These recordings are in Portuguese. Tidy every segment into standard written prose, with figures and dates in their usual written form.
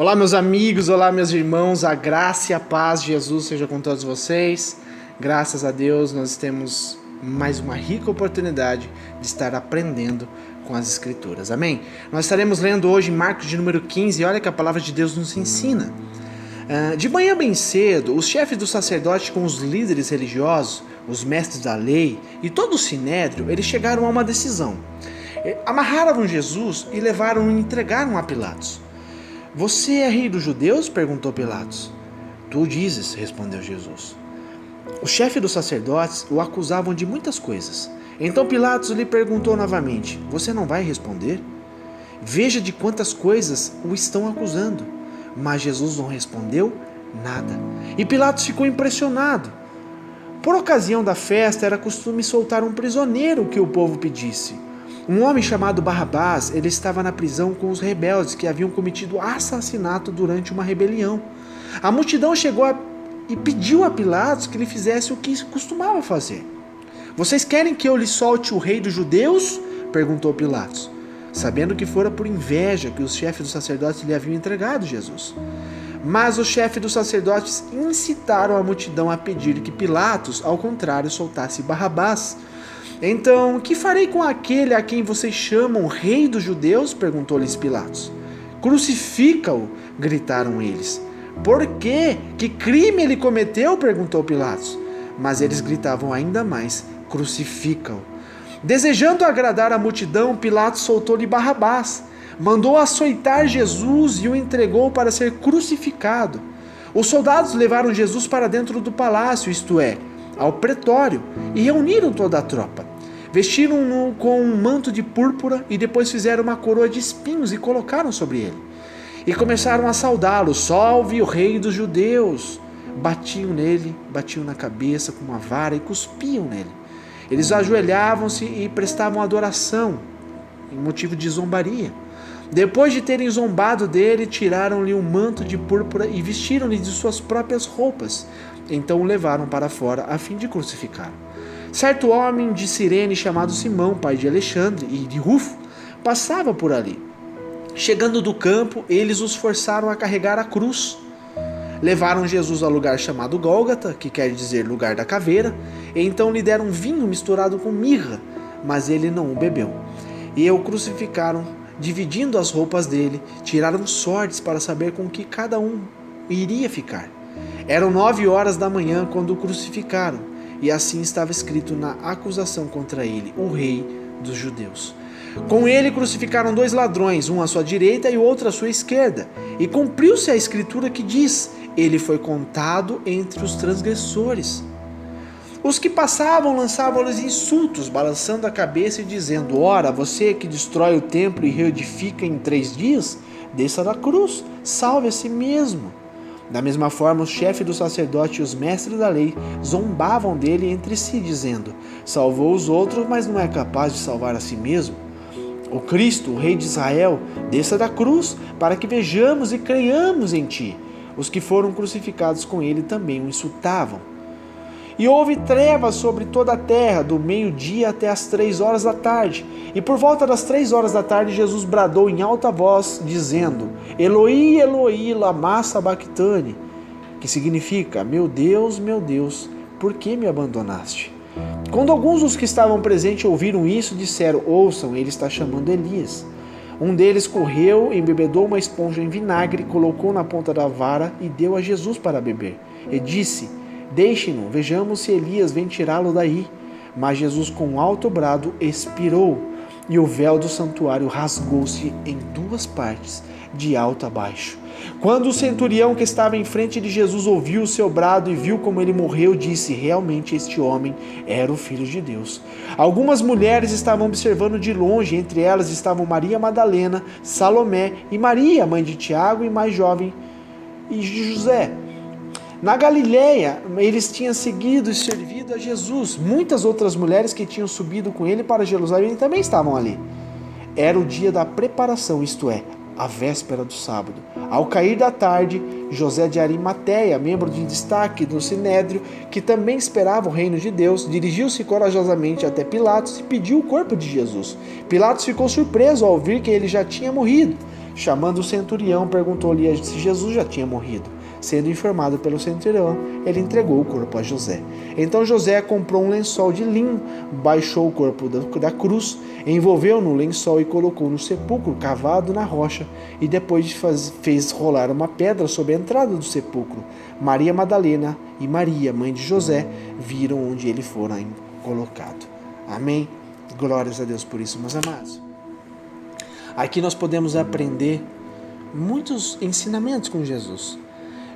Olá, meus amigos, olá, meus irmãos, a graça e a paz de Jesus seja com todos vocês. Graças a Deus, nós temos mais uma rica oportunidade de estar aprendendo com as Escrituras, amém? Nós estaremos lendo hoje Marcos de número 15, e olha que a palavra de Deus nos ensina. De manhã bem cedo, os chefes dos sacerdotes com os líderes religiosos, os mestres da lei e todo o sinédrio, eles chegaram a uma decisão. Amarraram Jesus e levaram e entregaram a Pilatos. Você é rei dos judeus? Perguntou Pilatos. Tu dizes, respondeu Jesus. Os chefes dos sacerdotes o acusavam de muitas coisas. Então Pilatos lhe perguntou novamente, você não vai responder? Veja de quantas coisas o estão acusando. Mas Jesus não respondeu nada. E Pilatos ficou impressionado. Por ocasião da festa era costume soltar um prisioneiro que o povo pedisse. Um homem chamado Barrabás, ele estava na prisão com os rebeldes que haviam cometido assassinato durante uma rebelião. A multidão chegou e pediu a Pilatos que lhe fizesse o que costumava fazer. Vocês querem que eu lhe solte o rei dos judeus? Perguntou Pilatos, sabendo que fora por inveja que os chefes dos sacerdotes lhe haviam entregado Jesus. Mas os chefes dos sacerdotes incitaram a multidão a pedir que Pilatos, ao contrário, soltasse Barrabás. Então, que farei com aquele a quem vocês chamam rei dos judeus? Perguntou-lhes Pilatos. Crucifica-o, gritaram eles. Por quê? Que crime ele cometeu? Perguntou Pilatos. Mas eles gritavam ainda mais, crucifica-o. Desejando agradar a multidão, Pilatos soltou-lhe Barrabás. Mandou açoitar Jesus e o entregou para ser crucificado. Os soldados levaram Jesus para dentro do palácio, isto é, ao pretório, e reuniram toda a tropa. Vestiram-no com um manto de púrpura e depois fizeram uma coroa de espinhos e colocaram sobre ele. E começaram a saudá-lo, salve o rei dos judeus. Batiam nele, batiam na cabeça com uma vara e cuspiam nele. Eles ajoelhavam-se e prestavam adoração, em motivo de zombaria. Depois de terem zombado dele, tiraram-lhe um manto de púrpura e vestiram-lhe de suas próprias roupas. Então o levaram para fora a fim de crucificá-lo. Certo homem de Cirene chamado Simão, pai de Alexandre e de Rufo, passava por ali. Chegando do campo, eles os forçaram a carregar a cruz. Levaram Jesus ao lugar chamado Gólgota, que quer dizer lugar da caveira, e então lhe deram vinho misturado com mirra, mas ele não o bebeu. E o crucificaram, dividindo as roupas dele, tiraram sortes para saber com que cada um iria ficar. Eram 9 horas da manhã quando o crucificaram, e assim estava escrito na acusação contra ele, o rei dos judeus. Com ele crucificaram 2 ladrões, um à sua direita e o outro à sua esquerda. E cumpriu-se a escritura que diz, ele foi contado entre os transgressores. Os que passavam lançavam-lhes insultos, balançando a cabeça e dizendo, ora, você que destrói o templo e reedifica em 3 dias, desça da cruz, salve a si mesmo. Da mesma forma, os chefes do sacerdote e os mestres da lei zombavam dele entre si, dizendo, salvou os outros, mas não é capaz de salvar a si mesmo. O Cristo, o rei de Israel, desça da cruz, para que vejamos e creiamos em ti. Os que foram crucificados com ele também o insultavam. E houve trevas sobre toda a terra, do meio-dia até as 3 horas da tarde. E por volta das 3 horas da tarde, Jesus bradou em alta voz, dizendo, Eloi, Eloi, lama sabachthani, que significa, meu Deus, por que me abandonaste? Quando alguns dos que estavam presentes ouviram isso, disseram, ouçam, ele está chamando Elias. Um deles correu, embebedou uma esponja em vinagre, colocou na ponta da vara e deu a Jesus para beber. E disse, deixem-no, vejamos se Elias vem tirá-lo daí. Mas Jesus com um alto brado expirou, e o véu do santuário rasgou-se em 2 partes, de alto a baixo. Quando o centurião que estava em frente de Jesus ouviu o seu brado e viu como ele morreu, disse, realmente este homem era o Filho de Deus. Algumas mulheres estavam observando de longe, entre elas estavam Maria Madalena, Salomé e Maria, mãe de Tiago e mais jovem, e de José. Na Galileia, eles tinham seguido e servido a Jesus. Muitas outras mulheres que tinham subido com ele para Jerusalém também estavam ali. Era o dia da preparação, isto é, a véspera do sábado. Ao cair da tarde, José de Arimateia, membro de destaque do Sinédrio, que também esperava o reino de Deus, dirigiu-se corajosamente até Pilatos e pediu o corpo de Jesus. Pilatos ficou surpreso ao ouvir que ele já tinha morrido. Chamando o centurião, perguntou-lhe se Jesus já tinha morrido. Sendo informado pelo centurião, ele entregou o corpo a José. Então José comprou um lençol de linho, baixou o corpo da cruz, envolveu no lençol e colocou no sepulcro cavado na rocha, e depois fez rolar uma pedra sobre a entrada do sepulcro. Maria Madalena e Maria, mãe de José, viram onde ele fora colocado. Amém? Glórias a Deus por isso, meus amados. Aqui nós podemos aprender muitos ensinamentos com Jesus.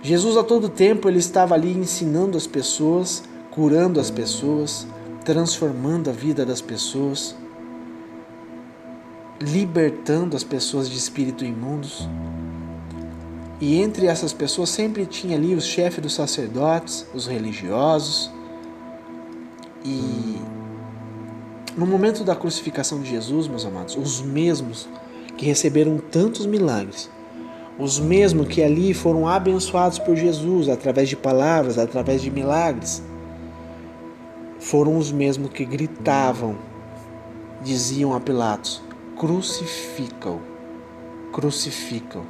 Jesus a todo tempo ele estava ali ensinando as pessoas, curando as pessoas, transformando a vida das pessoas, libertando as pessoas de espíritos imundos. E entre essas pessoas sempre tinha ali os chefes dos sacerdotes, os religiosos. E no momento da crucificação de Jesus, meus amados, os mesmos que receberam tantos milagres, os mesmos que ali foram abençoados por Jesus através de palavras, através de milagres, foram os mesmos que gritavam, diziam a Pilatos: crucifica-o, crucifica-o.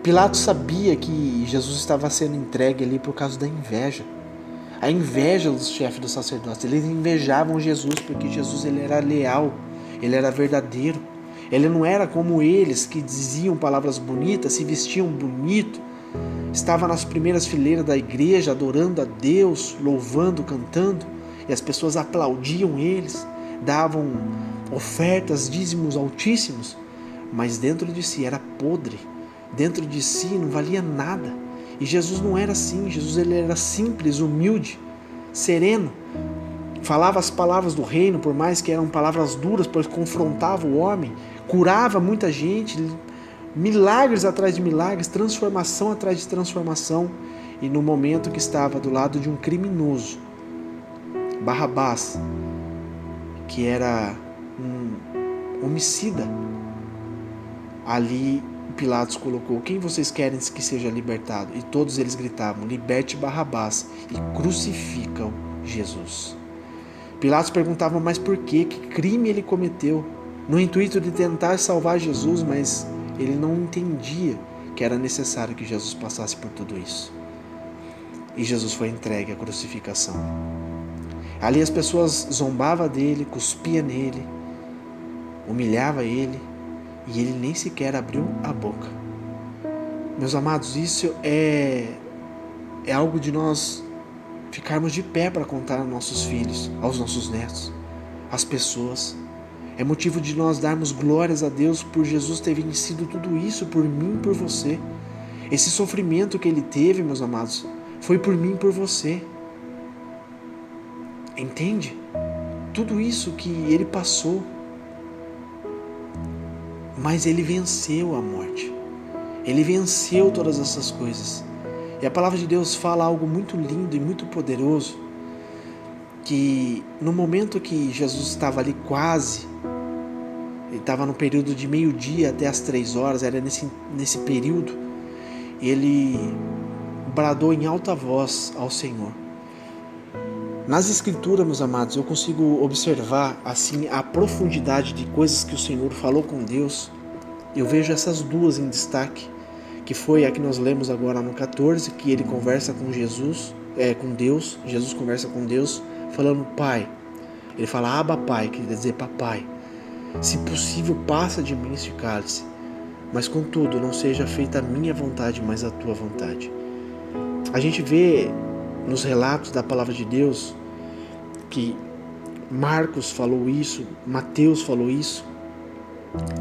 Pilatos sabia que Jesus estava sendo entregue ali por causa da inveja. A inveja dos chefes dos sacerdotes. Eles invejavam Jesus porque Jesus ele era leal, ele era verdadeiro. Ele não era como eles que diziam palavras bonitas, se vestiam bonito, estava nas primeiras fileiras da igreja adorando a Deus, louvando, cantando, e as pessoas aplaudiam eles, davam ofertas, dízimos altíssimos, mas dentro de si era podre, dentro de si não valia nada. E Jesus não era assim. Jesus ele era simples, humilde, sereno, falava as palavras do reino, por mais que eram palavras duras, pois confrontava o homem, curava muita gente, milagres atrás de milagres, transformação atrás de transformação. E no momento que estava do lado de um criminoso, Barrabás, que era um homicida, ali Pilatos colocou: quem vocês querem que seja libertado? E todos eles gritavam: liberte Barrabás e crucificam Jesus. Pilatos perguntava: mas por quê? Que crime ele cometeu? No intuito de tentar salvar Jesus, mas ele não entendia que era necessário que Jesus passasse por tudo isso. E Jesus foi entregue à crucificação. Ali as pessoas zombavam dele, cuspiam nele, humilhavam ele, e ele nem sequer abriu a boca. Meus amados, isso é algo de nós ficarmos de pé para contar aos nossos filhos, aos nossos netos, às pessoas. É motivo de nós darmos glórias a Deus por Jesus ter vencido tudo isso por mim e por você. Esse sofrimento que ele teve, meus amados, foi por mim e por você. Entende? Tudo isso que ele passou, mas ele venceu a morte. Ele venceu todas essas coisas. E a palavra de Deus fala algo muito lindo e muito poderoso, que no momento que Jesus estava ali ele estava no período de meio-dia até as 3 horas, era nesse período, ele bradou em alta voz ao Senhor. Nas Escrituras, meus amados, eu consigo observar assim a profundidade de coisas que o Senhor falou com Deus. Eu vejo essas duas em destaque, que foi a que nós lemos agora no 14, que ele conversa com Jesus, com Deus. Jesus conversa com Deus, falando Pai. Ele fala Abba Pai, que quer dizer papai. Se possível, passa de mim este cálice, mas contudo, não seja feita a minha vontade, mas a tua vontade. A gente vê nos relatos da palavra de Deus que Marcos falou isso, Mateus falou isso,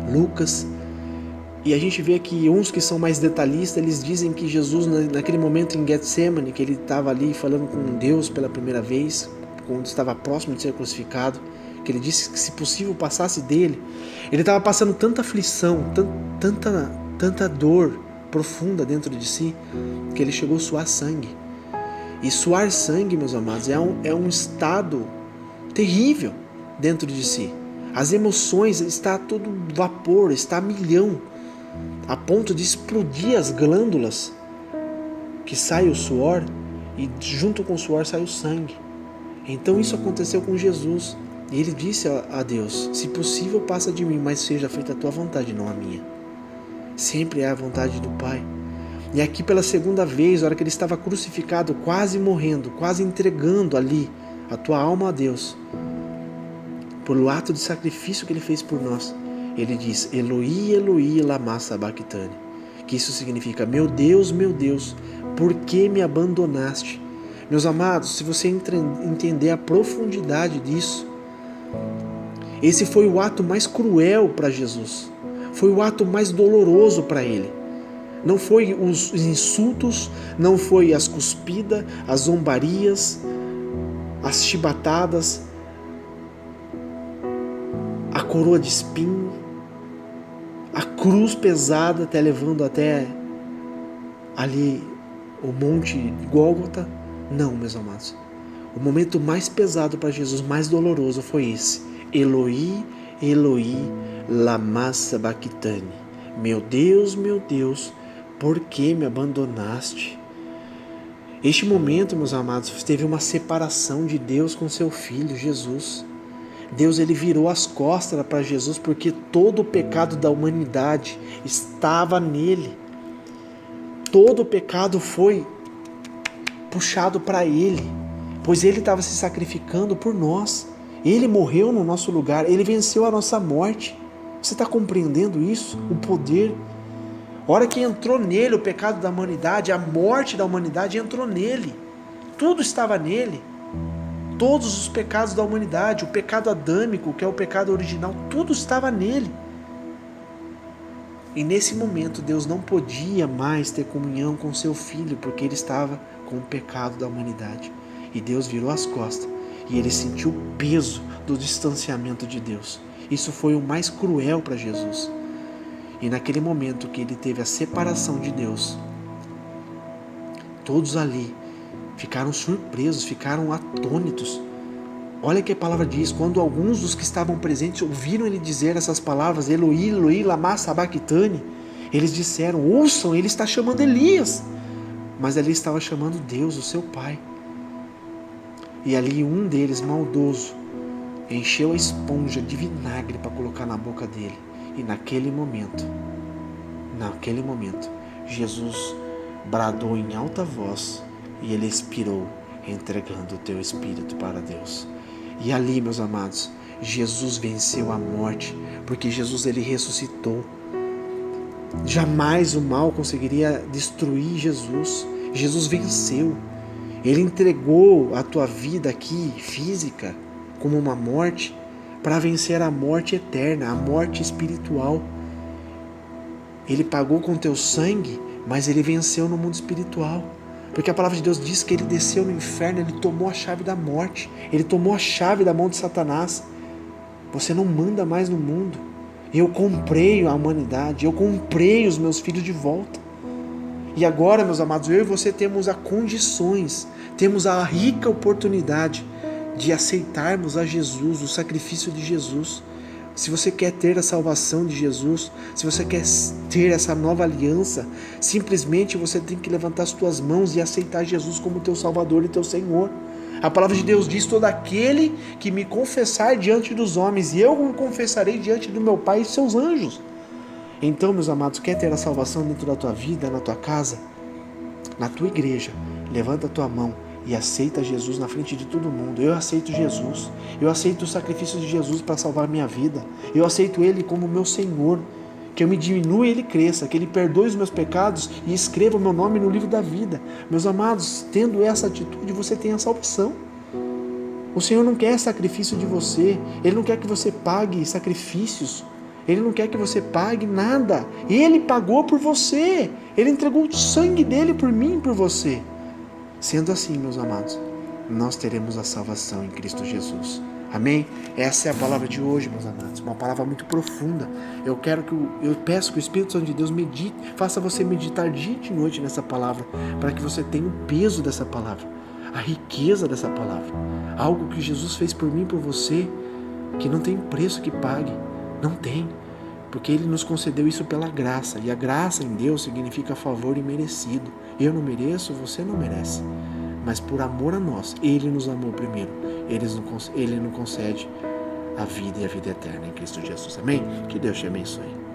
Lucas, e a gente vê que uns que são mais detalhistas, eles dizem que Jesus, naquele momento em Getsemane, que ele estava ali falando com Deus pela primeira vez, quando estava próximo de ser crucificado, que ele disse que se possível passasse dele, ele estava passando tanta aflição, tanta dor profunda dentro de si, que ele chegou a suar sangue. E suar sangue, meus amados, é um estado terrível dentro de si. As emoções está a todo vapor, está a milhão, a ponto de explodir as glândulas, que sai o suor, e junto com o suor sai o sangue. Então isso aconteceu com Jesus. E ele disse a Deus: se possível passa de mim, mas seja feita a tua vontade, não a minha. sempre é a vontade do Pai. E aqui pela segunda vez, na hora que ele estava crucificado, quase morrendo, quase entregando ali a tua alma a Deus, pelo ato de sacrifício que ele fez por nós, ele diz, Eloi, Eloi, lama sabachthani, que isso significa, meu Deus, por que me abandonaste? Meus amados, se você entender a profundidade disso, esse foi o ato mais cruel para Jesus, foi o ato mais doloroso para ele. Não foi os insultos, não foi as cuspidas, as zombarias, as chibatadas, a coroa de espinho, a cruz pesada até levando até ali o monte Gólgota. Não, meus amados. O momento mais pesado para Jesus, mais doloroso foi esse. Eloi, Eloi, lama sabachthani. Meu Deus, por que me abandonaste? Este momento, meus amados, teve uma separação de Deus com seu Filho, Jesus. Deus ele virou as costas para Jesus porque todo o pecado da humanidade estava nele. Todo o pecado foi puxado para ele, pois ele estava se sacrificando por nós. Ele morreu no nosso lugar, ele venceu a nossa morte. Você está compreendendo isso? O poder. A hora que entrou nele o pecado da humanidade, a morte da humanidade entrou nele. Tudo estava nele. Todos os pecados da humanidade, o pecado adâmico, que é o pecado original, tudo estava nele. E nesse momento Deus não podia mais ter comunhão com seu Filho, porque ele estava com o pecado da humanidade. E Deus virou as costas e ele sentiu o peso do distanciamento de Deus. Isso foi o mais cruel para Jesus. E naquele momento que ele teve a separação de Deus, todos ali ficaram surpresos, ficaram atônitos. Olha que a palavra diz, quando alguns dos que estavam presentes ouviram ele dizer essas palavras, Eloi, Eloi, lama sabachthani, eles disseram, ouçam, ele está chamando Elias. Mas ali estava chamando Deus, o seu Pai. E ali um deles, maldoso, encheu a esponja de vinagre para colocar na boca dele. E naquele momento, Jesus bradou em alta voz e ele expirou, entregando o teu espírito para Deus. E ali, meus amados, Jesus venceu a morte, porque Jesus ele ressuscitou. Jamais o mal conseguiria destruir Jesus. Jesus venceu. Ele entregou a tua vida aqui, física, como uma morte, para vencer a morte eterna, a morte espiritual. Ele pagou com teu sangue, mas ele venceu no mundo espiritual. Porque a palavra de Deus diz que ele desceu no inferno, ele tomou a chave da morte, ele tomou a chave da mão de Satanás. Você não manda mais no mundo. Eu comprei a humanidade, eu comprei os meus filhos de volta. E agora, meus amados, eu e você temos as condições, temos a rica oportunidade de aceitarmos a Jesus, o sacrifício de Jesus. Se você quer ter a salvação de Jesus, se você quer ter essa nova aliança, simplesmente você tem que levantar as tuas mãos e aceitar Jesus como teu Salvador e teu Senhor. A palavra de Deus diz, todo aquele que me confessar diante dos homens, e eu o confessarei diante do meu Pai e seus anjos. Então, meus amados, quer ter a salvação dentro da tua vida, na tua casa, na tua igreja, levanta a tua mão e aceita Jesus na frente de todo mundo. Eu aceito Jesus, eu aceito o sacrifício de Jesus para salvar minha vida, eu aceito Ele como meu Senhor, que eu me diminua e Ele cresça, que Ele perdoe os meus pecados e escreva o meu nome no livro da vida. Meus amados, tendo essa atitude, você tem a salvação. O Senhor não quer sacrifício de você, Ele não quer que você pague sacrifícios, Ele não quer que você pague nada. Ele pagou por você, Ele entregou o sangue dele por mim e por você. Sendo assim, meus amados, nós teremos a salvação em Cristo Jesus. Amém? Essa é a palavra de hoje, meus amados. Uma palavra muito profunda. Eu peço que o Espírito Santo de Deus medite, faça você meditar dia e noite nessa palavra, para que você tenha o peso dessa palavra, a riqueza dessa palavra. Algo que Jesus fez por mim e por você, que não tem preço que pague. Não tem. Porque Ele nos concedeu isso pela graça. E a graça em Deus significa favor imerecido. Eu não mereço, você não merece. Mas por amor a nós, Ele nos amou primeiro. Ele nos concede a vida e a vida eterna em Cristo Jesus. Amém? Que Deus te abençoe.